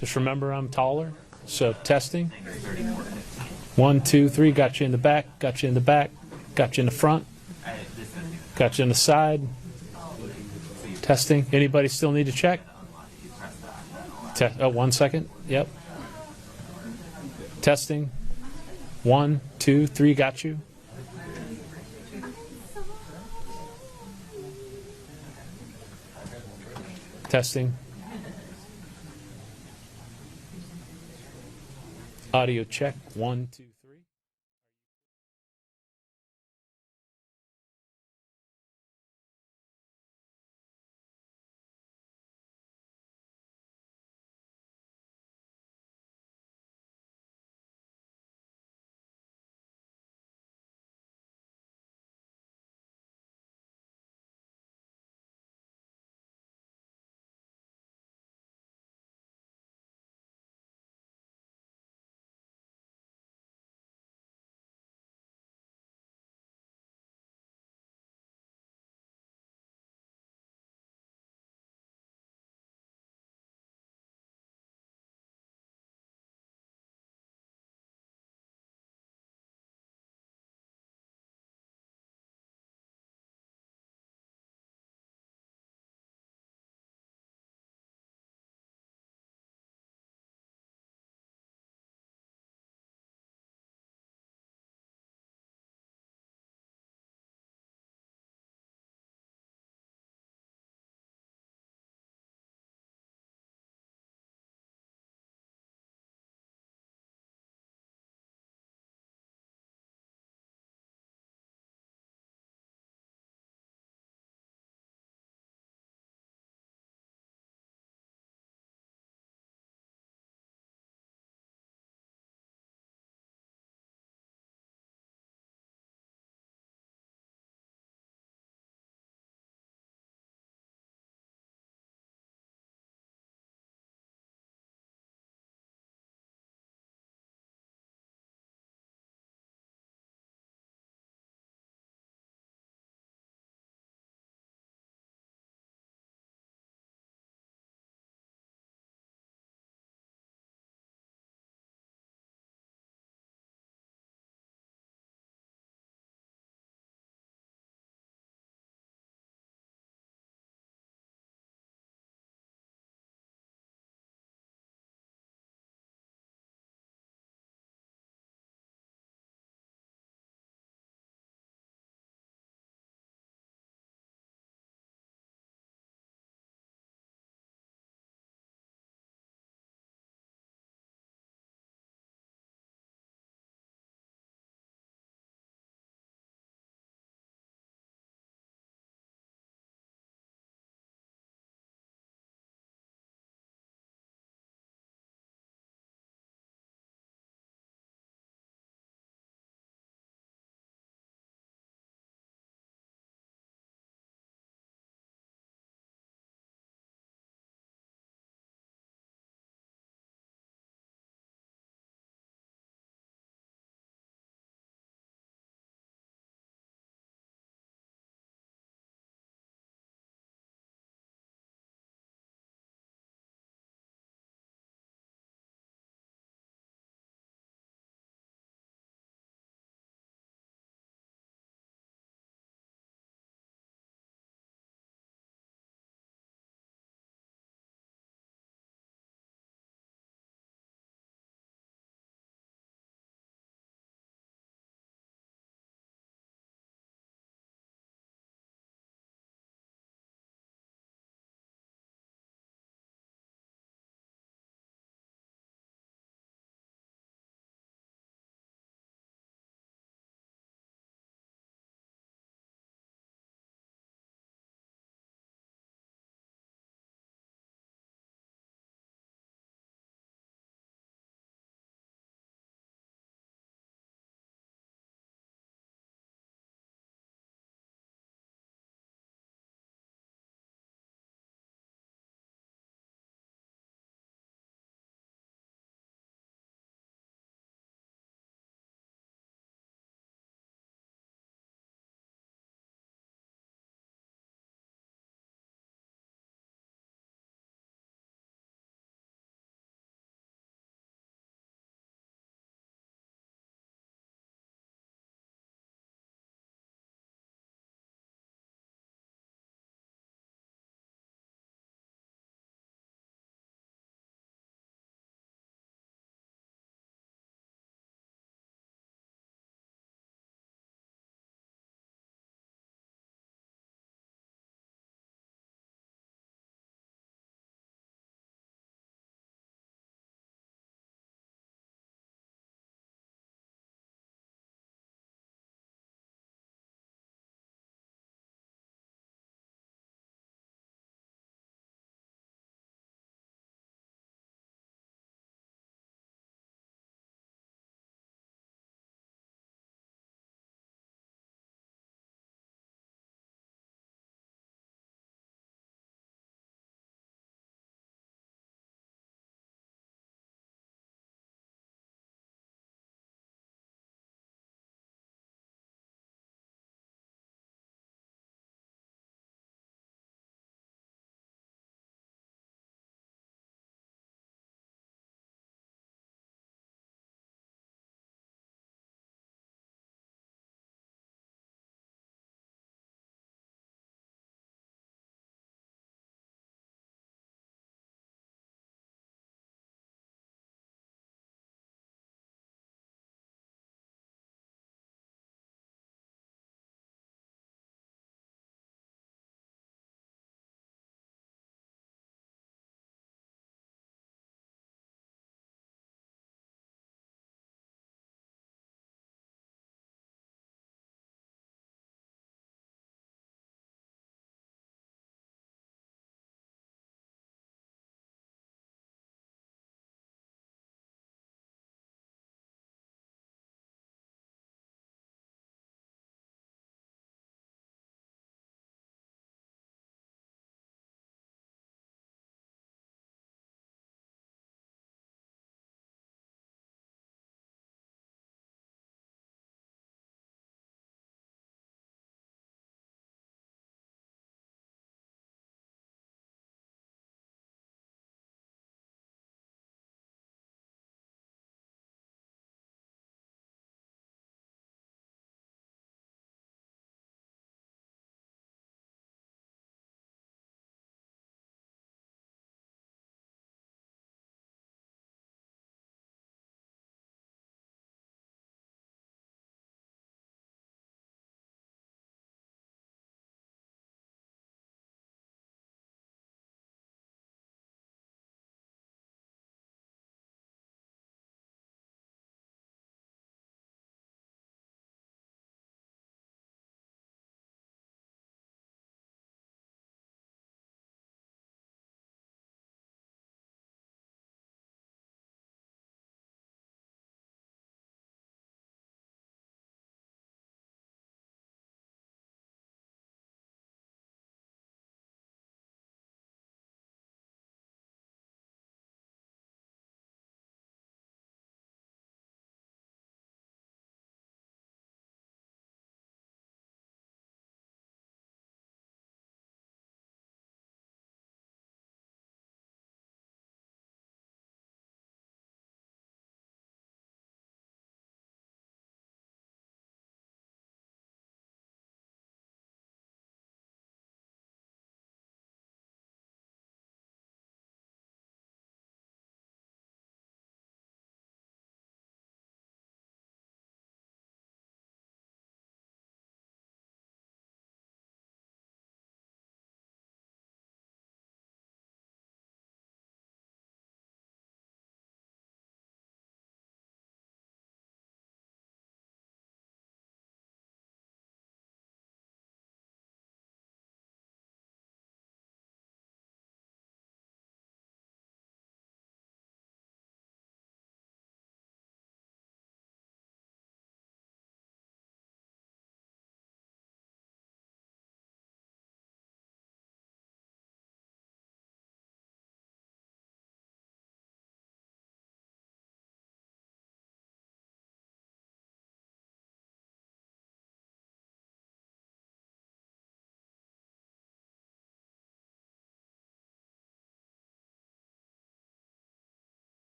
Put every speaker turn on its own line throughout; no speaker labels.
Just remember I'm taller. So testing. 1, 2, 3. Got you in the back. Got you in the back. Got you in the front. Got you in the side. Testing. Anybody still need to check? 1 second. Yep. Testing. 1, 2, 3. Got you. Testing. Audio check. 1, 2.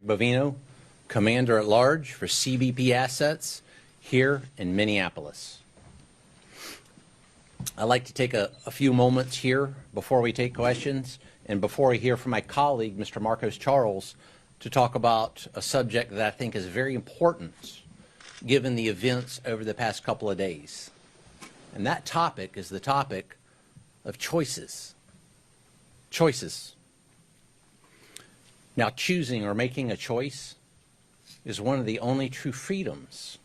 Bovino, Commander at Large for CBP Assets here in Minneapolis. I'd like to take a few moments here before we take questions and before we hear from my colleague, Mr. Marcos Charles, to talk about a subject that I think is very important given the events over the past couple of days. And that topic is the topic of choices. Choices. Now, choosing or making a choice is one of the only true freedoms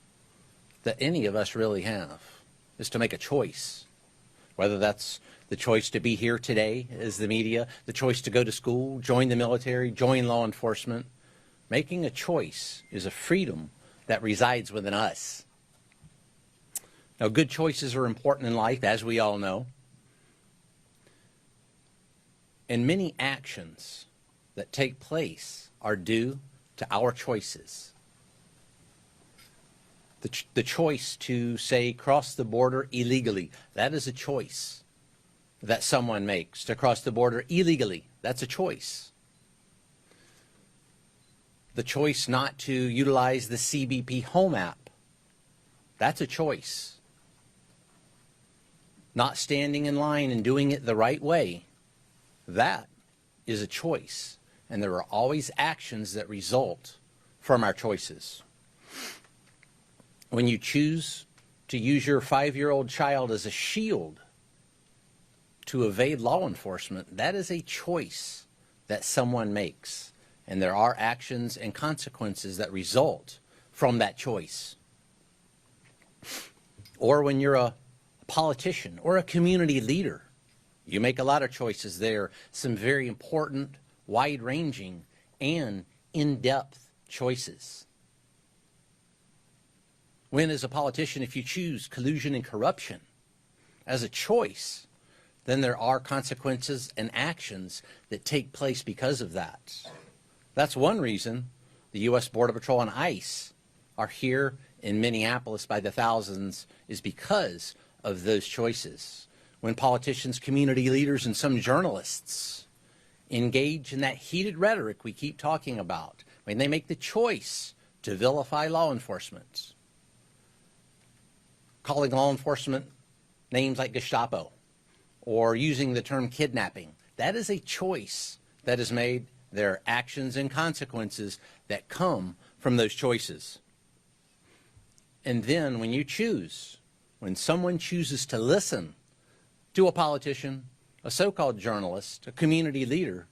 that any of us really have, is to make a choice. Whether that's the choice to be here today as the media, the choice to go to school, join the military, join law enforcement. Making a choice is a freedom that resides within us. Now, good choices are important in life, as we all know. And many actions that take place are due to our choices. The choice to, say, cross the border illegally, that is a choice that someone makes. To cross the border illegally, that's a choice. The choice not to utilize the CBP Home app, that's a choice. Not standing in line and doing it the right way, that is a choice. And there are always actions that result from our choices. When you choose to use your 5-year-old child as a shield to evade law enforcement, that is a choice that someone makes. And there are actions and consequences that result from that choice. Or when you're a politician or a community leader, you make a lot of choices there, some very important, wide-ranging, and in-depth choices. When, as a politician, if you choose collusion and corruption as a choice, then there are consequences and actions that take place because of that. That's one reason the U.S. Border Patrol and ICE are here in Minneapolis by the thousands, is because of those choices. When politicians, community leaders, and some journalists engage in that heated rhetoric we keep talking about, when they make the choice to vilify law enforcement, calling law enforcement names like Gestapo, or using the term kidnapping, that is a choice that is made. There are actions and consequences that come from those choices. And then when you choose, when someone chooses to listen to a politician, a so-called journalist, a community leader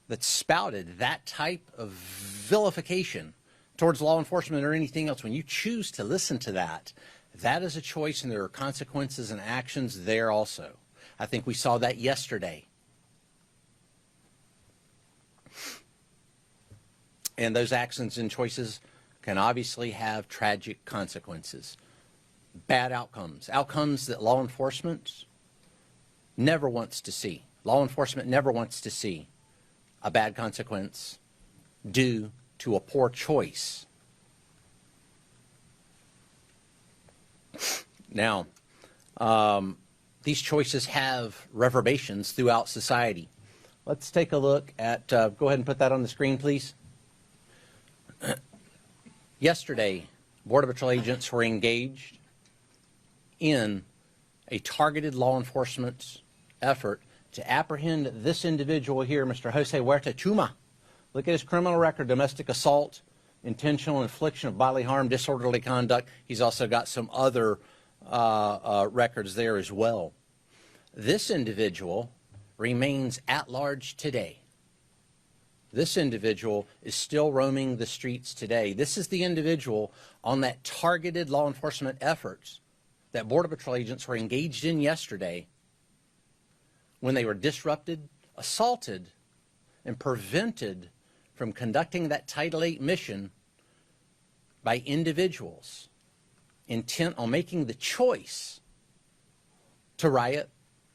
that spouted that type of vilification towards law enforcement or anything else, when you choose to listen to that, that is a choice, and there are consequences and actions there also. I think we saw that yesterday. And those actions and choices can obviously have tragic consequences, bad outcomes, outcomes that law enforcement never wants to see. Law enforcement never wants to see a bad consequence due to a poor choice. Now, these choices have reverberations throughout society. Let's take a look at, go ahead and put that on the screen, please. Yesterday, Border Patrol agents were engaged in a targeted law enforcement effort to apprehend this individual here, Mr. Jose Huerta Chuma. Look at his criminal record: domestic assault, intentional infliction of bodily harm, disorderly conduct. He's also got some other records there as well. This individual remains at large today. This individual is still roaming the streets today. This is the individual on that targeted law enforcement efforts that Border Patrol agents were engaged in yesterday when they were disrupted, assaulted, and prevented from conducting that Title VIII mission by individuals intent on making the choice to riot,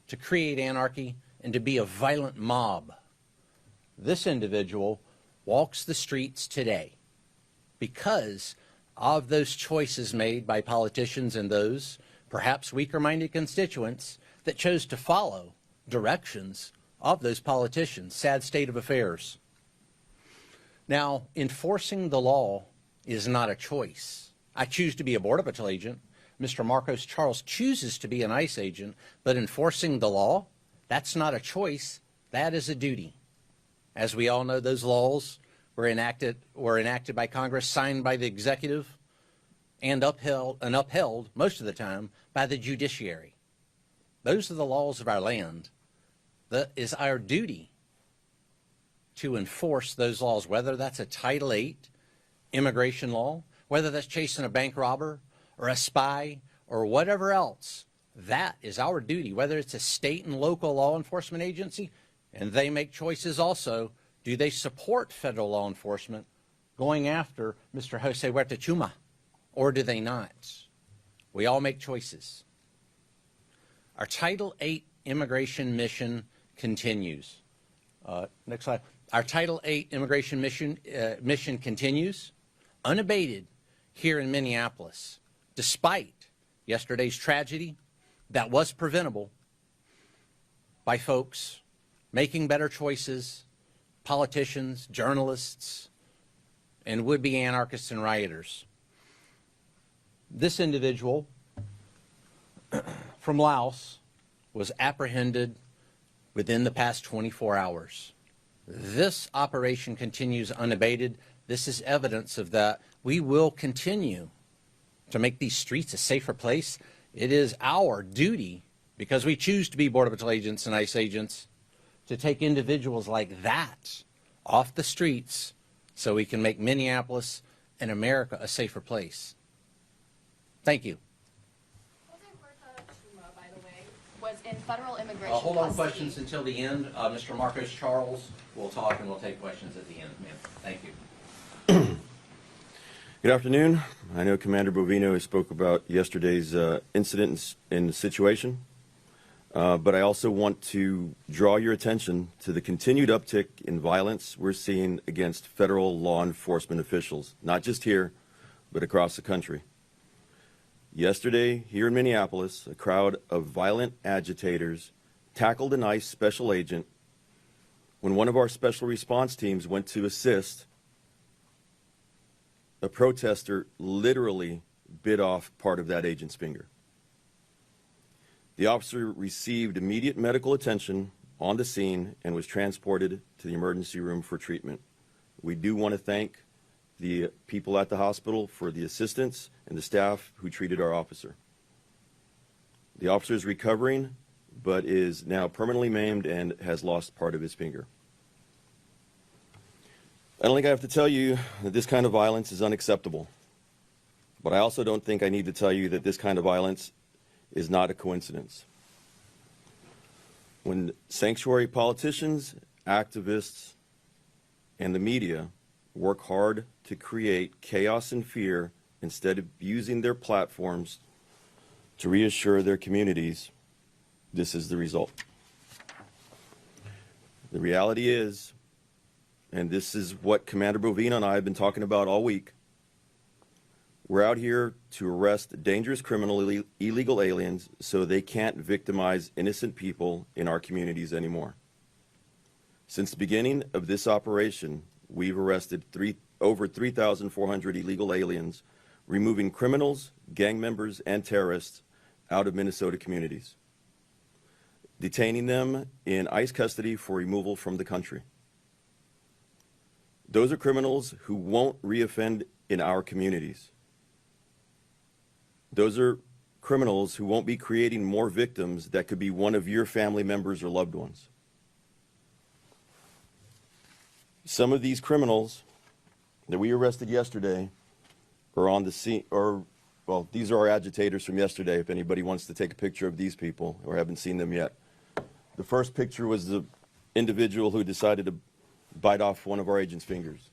to create anarchy, and to be a violent mob. This individual walks the streets today because of those choices made by politicians and those perhaps weaker-minded constituents that chose to follow directions of those politicians. Sad state of affairs. Now, enforcing the law is not a choice. I choose to be a Border Patrol agent. Mr. Marcos Charles chooses to be an ICE agent, but enforcing the law, that's not a choice. That is a duty. As we all know, those laws were enacted by Congress, signed by the executive, and upheld most of the time by the judiciary. Those are the laws of our land. That is our duty to enforce those laws, whether that's a Title VIII immigration law, whether that's chasing a bank robber or a spy or whatever else. That is our duty, whether it's a state and local law enforcement agency, and they make choices also. Do they support federal law enforcement going after Mr. Jose Huerta Chuma, or do they not? We all make choices. Our Title VIII immigration mission continues. Next slide. Our Title VIII immigration mission continues unabated here in Minneapolis, despite yesterday's tragedy that was preventable by folks making better choices, politicians, journalists, and would-be anarchists and rioters. This individual from Laos was apprehended within the past 24 hours. This operation continues unabated. This is evidence of that. We will continue to make these streets a safer place. It is our duty, because we choose to be Border Patrol agents and ICE agents, to take individuals like that off the streets so we can make Minneapolis and America a safer place. Thank you.
Jose Huerta Chuma, by the way, was in federal immigration
Hold on
custody.
questions until the end. Mr. Marcos Charles will talk, and we'll take questions at the end. Ma'am, thank you.
Good afternoon. I know Commander Bovino spoke about yesterday's incident in the situation, but I also want to draw your attention to the continued uptick in violence we're seeing against federal law enforcement officials, not just here, but across the country. Yesterday, here in Minneapolis, a crowd of violent agitators tackled an ICE special agent when one of our special response teams went to assist. A protester literally bit off part of that agent's finger. The officer received immediate medical attention on the scene and was transported to the emergency room for treatment. We do want to thank the people at the hospital for the assistance and the staff who treated our officer. The officer is recovering, but is now permanently maimed and has lost part of his finger. I don't think I have to tell you that this kind of violence is unacceptable, but I also don't think I need to tell you that this kind of violence is not a coincidence. When sanctuary politicians, activists, and the media work hard to create chaos and fear instead of using their platforms to reassure their communities, this is the result. The reality is, and this is what Commander Bovino and I have been talking about all week, we're out here to arrest dangerous criminal illegal aliens so they can't victimize innocent people in our communities anymore. Since the beginning of this operation, we've arrested over 3,400 illegal aliens, removing criminals, gang members, and terrorists out of Minnesota communities, detaining them in ICE custody for removal from the country. Those are criminals who won't reoffend in our communities. Those are criminals who won't be creating more victims that could be one of your family members or loved ones. Some of these criminals that we arrested yesterday are on the scene, well, these are our agitators from yesterday, if anybody wants to take a picture of these people or haven't seen them yet. The first picture was the individual who decided to bite off one of our agents' fingers.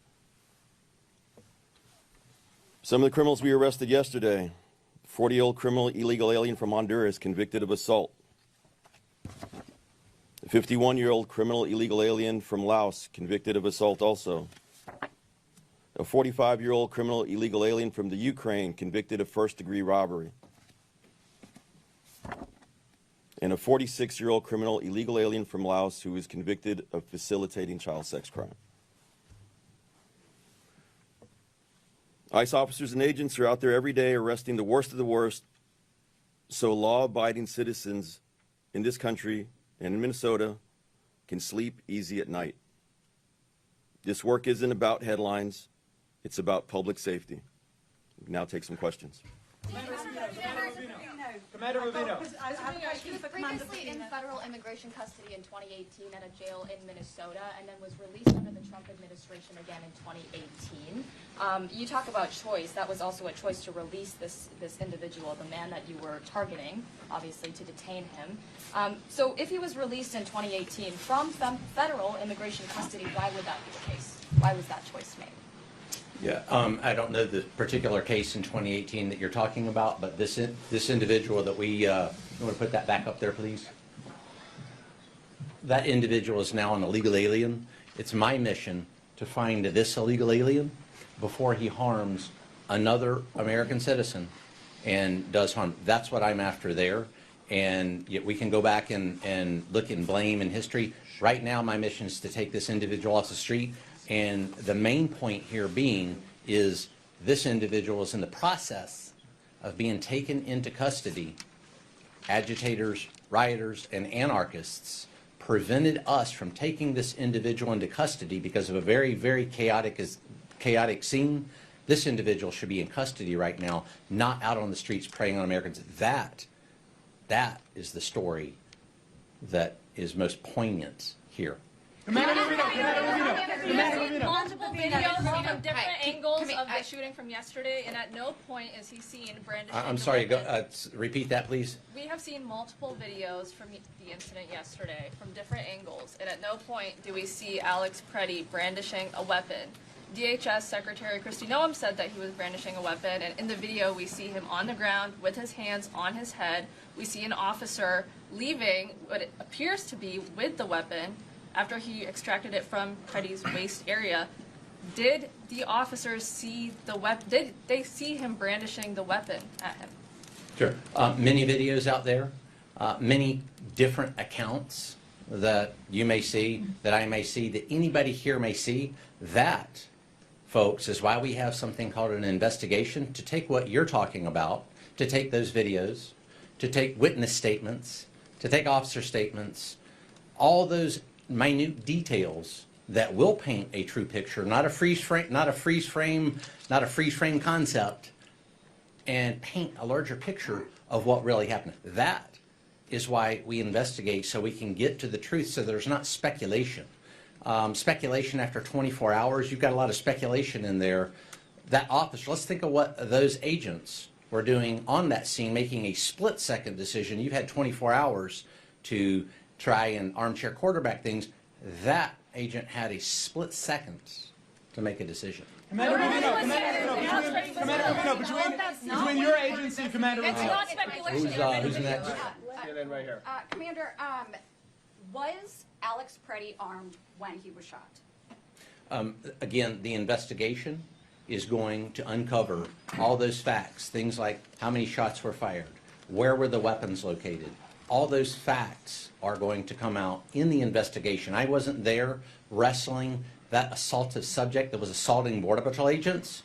Some of the criminals we arrested yesterday: 40-year-old criminal illegal alien from Honduras convicted of assault. A 51-year-old criminal illegal alien from Laos convicted of assault also. A 45-year-old criminal illegal alien from the Ukraine convicted of first-degree robbery. And a 46-year-old criminal illegal alien from Laos who is convicted of facilitating child sex crime. ICE officers and agents are out there every day arresting the worst of the worst, so law-abiding citizens in this country and in Minnesota can sleep easy at night. This work isn't about headlines, it's about public safety. We can now take some questions.
Commander Bovino.
I have a question for Commander Bovino. Previously in federal immigration custody in 2018 at a jail in Minnesota, and then was released under the Trump administration again in 2018. You talk about choice. That was also a choice to release this individual, the man that you were targeting, obviously, to detain him. So if he was released in 2018 from federal immigration custody, why would that be the case? Why was that choice made?
Yeah, I don't know the particular case in 2018 that you're talking about, but this individual that you want to put that back up there, please? That individual is now an illegal alien. It's my mission to find this illegal alien before he harms another American citizen and does harm. That's what I'm after there. And yet we can go back and look and blame in history. Right now, my mission is to take this individual off the street. And the main point here being is this individual is in the process of being taken into custody. Agitators, rioters, and anarchists prevented us from taking this individual into custody because of a very, very chaotic scene. This individual should be in custody right now, not out on the streets preying on Americans. That is the story that is most poignant here.
Commander Bovino.
Multiple videos from different angles of the shooting from yesterday, and at no point is he seen brandishing.
I'm sorry, repeat that, please.
We have seen multiple videos from the incident yesterday from different angles, and at no point do we see Alex Pretti brandishing a weapon. DHS Secretary Kristi Noem said that he was brandishing a weapon, and in the video we see him on the ground with his hands on his head. We see an officer leaving what it appears to be with the weapon after he extracted it from Pretti's waist area. Did the officers see the weapon? Did they see him brandishing the weapon at him?
Sure. Many videos out there, many different accounts that you may see, that I may see, that anybody here may see. That, folks, is why we have something called an investigation, to take what you're talking about, to take those videos, to take witness statements, to take officer statements, all those minute details that will paint a true picture, not a freeze frame concept, and paint a larger picture of what really happened. That is why we investigate, so we can get to the truth, so there's not speculation. Speculation after 24 hours, you've got a lot of speculation in there. That officer, let's think of what those agents were doing on that scene, making a split-second decision. You've had 24 hours to try and armchair quarterback things. That agent had a split second to make a decision.
Commander Bovino, between your agency, Commander
It's
Bovino.
not speculation.
Who's next?
Right here.
Commander, was Alex Pretti armed when he was shot?
Again, the investigation is going to uncover all those facts, things like how many shots were fired, where were the weapons located. All those facts are going to come out in the investigation. I wasn't there wrestling that assaultive subject that was assaulting Border Patrol agents.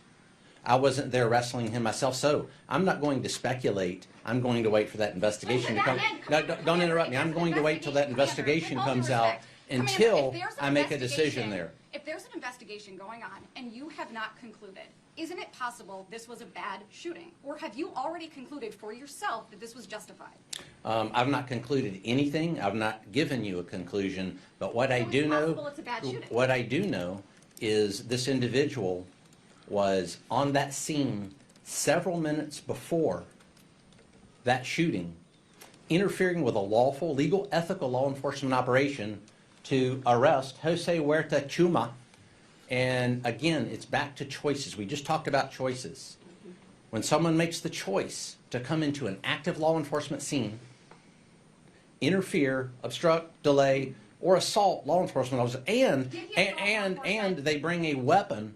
I wasn't there wrestling him myself, so I'm not going to speculate. I'm going to wait for that investigation to come. No, don't interrupt me. I'm going to wait till that investigation comes out until I make a decision there.
If there's an investigation going on and you have not concluded, isn't it possible this was a bad shooting? Or have you already concluded for yourself that this was justified?
I've not concluded anything. I've not given you a conclusion. But what I do know,
it's a bad shooting.
what I do know is this individual was on that scene several minutes before that shooting, interfering with a lawful, legal, ethical law enforcement operation to arrest Jose Huerta Chuma. And again, it's back to choices. We just talked about choices. When someone makes the choice to come into an active law enforcement scene, interfere, obstruct, delay, or assault law enforcement officers, and they bring a weapon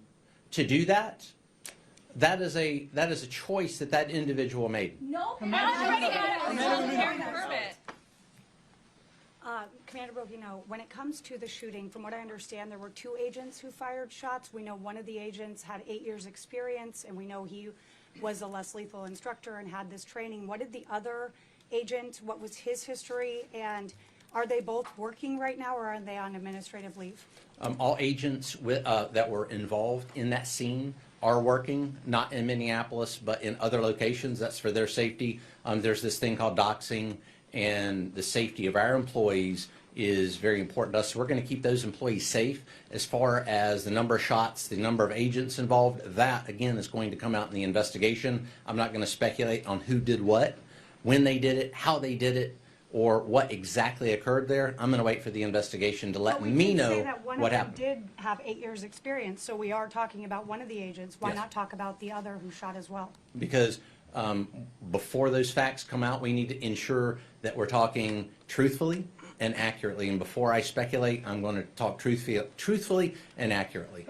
to do that, that is a choice that individual made.
No,
Already had a permit.
Commander Bovino, when it comes to the shooting, from what I understand, there were 2 agents who fired shots. We know one of the agents had 8 years experience, and we know he was a less lethal instructor and had this training. What did the other agent, what was his history, and are they both working right now, or are they on administrative leave?
All agents that were involved in that scene are working, not in Minneapolis, but in other locations. That's for their safety. There's this thing called doxing, and the safety of our employees is very important to us. So we're going to keep those employees safe. As far as the number of shots, the number of agents involved, that, again, is going to come out in the investigation. I'm not going to speculate on who did what, when they did it, how they did it, or what exactly occurred there. I'm going to wait for the investigation to let me know what happened.
One of them did have 8 years experience, so we are talking about one of the agents. Why
Yes.
not talk about the other who shot as well?
Because before those facts come out, we need to ensure that we're talking truthfully and accurately. And before I speculate, I'm going to talk truthfully and accurately.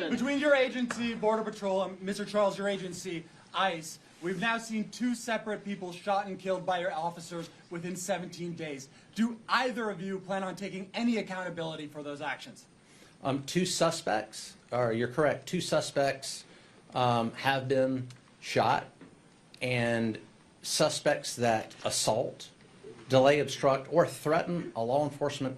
Between your agency, Border Patrol, and Mr. Charles, your agency, ICE, we've now seen 2 separate people shot and killed by your officers within 17 days. Do either of you plan on taking any accountability for those actions?
2 suspects, or you're correct, 2 suspects have been shot, and suspects that assault, delay, obstruct, or threaten a law enforcement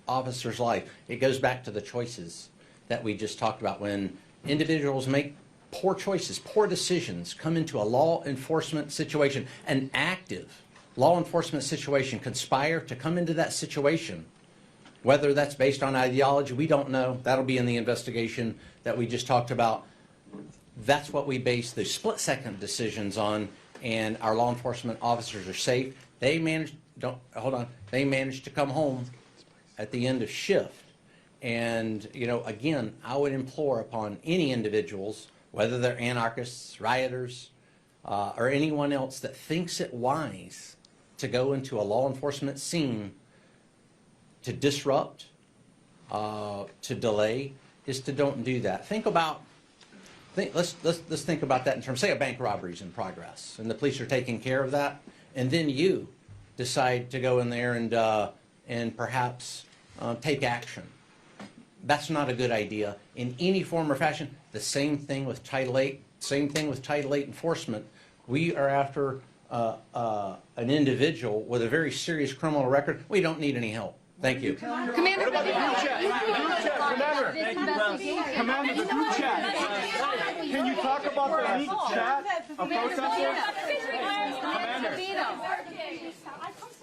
officer's life. It goes back to the choices that we just talked about. When individuals make poor choices, poor decisions, come into a law enforcement situation, an active law enforcement situation, conspire to come into that situation, whether that's based on ideology, we don't know. That'll be in the investigation that we just talked about. That's what we base those split-second decisions on, and our law enforcement officers are safe. They managed, they managed to come home at the end of shift. And, you know, again, I would implore upon any individuals, whether they're anarchists, rioters, or anyone else that thinks it wise to go into a law enforcement scene to disrupt, to delay, is to don't do that. Let's think about that in terms, say a bank robbery is in progress and the police are taking care of that, and then you decide to go in there and perhaps take action. That's not a good idea in any form or fashion. The same thing with Title VIII, same thing with Title VIII enforcement. We are after an individual with a very serious criminal record. We don't need any help. Thank you.
Commander, the group chat. Can you talk about the leaked chat of protesters? Commander.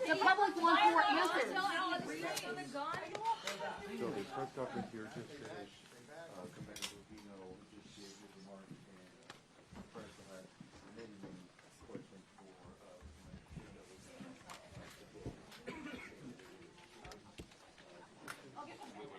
The public wants more answers.
So the press conference here just finished. Commander Bovino just gave his remarks, and the press had many questions.